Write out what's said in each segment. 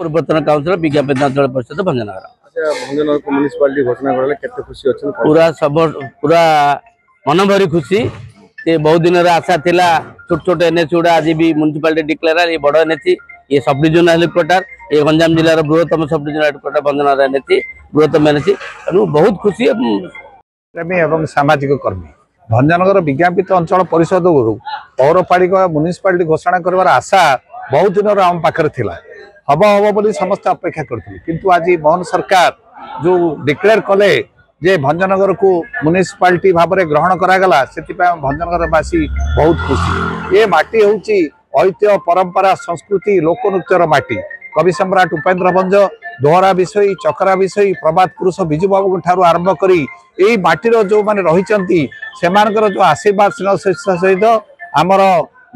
पूर्वतन काउंसिलर विज्ञापित अंचल परिषद भंजनगर। भंजनगर को म्युनिसिपालिटी घोषणा करले केते खुशी अछि? पूरा सब पूरा मन भरी खुशी। ये बहुत दिन आशा थिला छोट छोट एनएच गुड़ा आज भी म्युनिसिपालिटी डिक्लेयर ये बड़ एनएच ये सब डिविजनल हेडक्वार्टर ये गंजाम जिलार बृहत्तम sub divisional headquarter Bhanjanagar NH बृहत्तम एनएच तेणु बहुत खुशी। प्रेमी एवं सामाजिक कर्मी भंजनगर विज्ञापित अंचल परिषद पौरपालिका म्युनिसिपालिटी घोषणा कर आशा बहुत दिन आम पाखे थिला हम हम बोली समस्त अपेक्षा करथिले किंतु आज मोहन सरकार जो डिक्लेयर कले जे भंजनगर को म्युनिसिपालिटी भाव में ग्रहण करागला से भंजनगरवासी बहुत खुशी। ये माटी होची ऐतिह्य परंपरा संस्कृति लोकनृत्यर माटी कवि सम्राट उपेन्द्र भंज दोहरा विषय चकरा विषय प्रभात पुरुष विजु बाबू ठारू आरंभ करी यही माटीर जो मैंने रही जो आशीर्वाद सहित आमर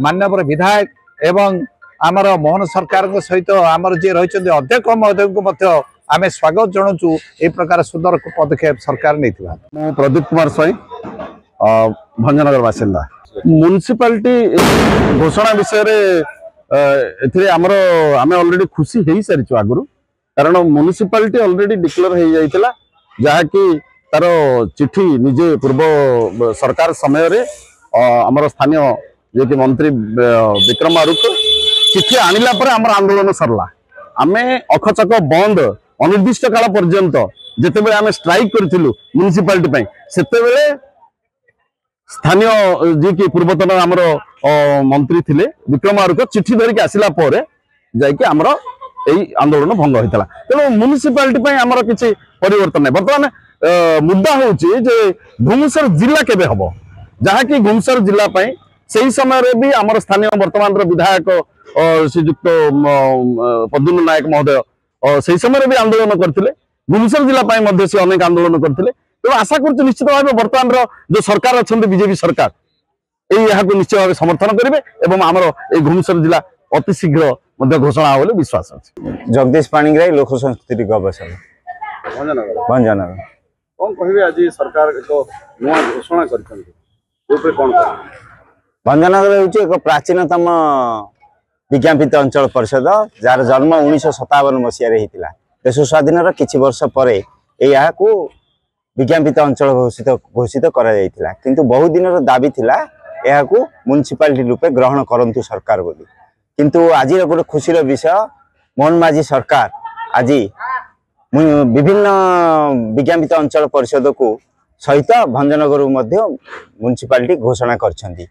माननीय विधायक एवं आमर मोहन सरकार सहित आमर जी रही अध्यक्ष महोदय को आमे स्वागत जनाऊँ ए प्रकार सुंदर पदक्षेप सरकार नहीं। मु प्रदीप कुमार स्वाई भंजनगर बासिंदा म्युनिसिपालिटी घोषणा विषय आमे ऑलरेडी खुशी हो सारी आगु कारण म्युनिसिपालिटी ऑलरेडी डिक्लेयर हो जाइतिला जहाँकि तार चिठी निजे पूर्व सरकार समय रे आमर स्थानीय जे कि मंत्री विक्रम आरुख चिठी आनिला पर आमर आंदोलन सरला आमे अखचक बंद अनिर्दिष्ट काल पर्यंत जिते आम स्ट्राइक करूँ म्युनिसिपालिटी सेतेबेले स्थानीय जी कि पूर्वतन आमर मंत्री थिले विक्रम आरुख चिठी धरिक आसिला पर जाइए आमर यही आंदोलन भंग होता तेणु म्युनिसिपालिटी आमर किसी परिवर्तन नहीं। बर्तमान मुद्दा हूँ भुवनेश्वर जिला केबे हबो जहाँकि भुवनेश्वर जिला से समय भी आमर स्थानीय वर्तमान विधायक श्रीजुक्त पद्मनाभ नायक महोदय से समय भी आंदोलन करते भुवनेश्वर जिला से अनेक आंदोलन करते तेणु आशा कर निश्चित भाव बर्तमान जो सरकार अच्छा बीजेपी सरकार यह निश्चित भाव समर्थन करेंगे और आमर ये भुवनेश्वर जिला अति शीघ्र घोषणा हो विश्वास अच्छे। जगदीश पाणिग्राही लोक संस्कृति गवेषक भंजनगर कौन कहे आज सरकार एक नुआ घोषणा कर भंजनगर हूँ एक प्राचीनतम विज्ञापित अंचल परिषद जार जन्म 1957 मसीह देश स्वाधीन किछि वर्ष पर यह विज्ञापित अंचल घोषित करा किंतु बहुत दिन दाबी थिला यह म्युनिसिपालिटी रूपे ग्रहण करंतु सरकार बोली किंतु आज गोटे खुशीर विषय मोहन माझी सरकार आज विभिन्न विज्ञापित अंचल परिषद को सहित भंजनगर म्युनिसिपालिटी घोषणा करछंती।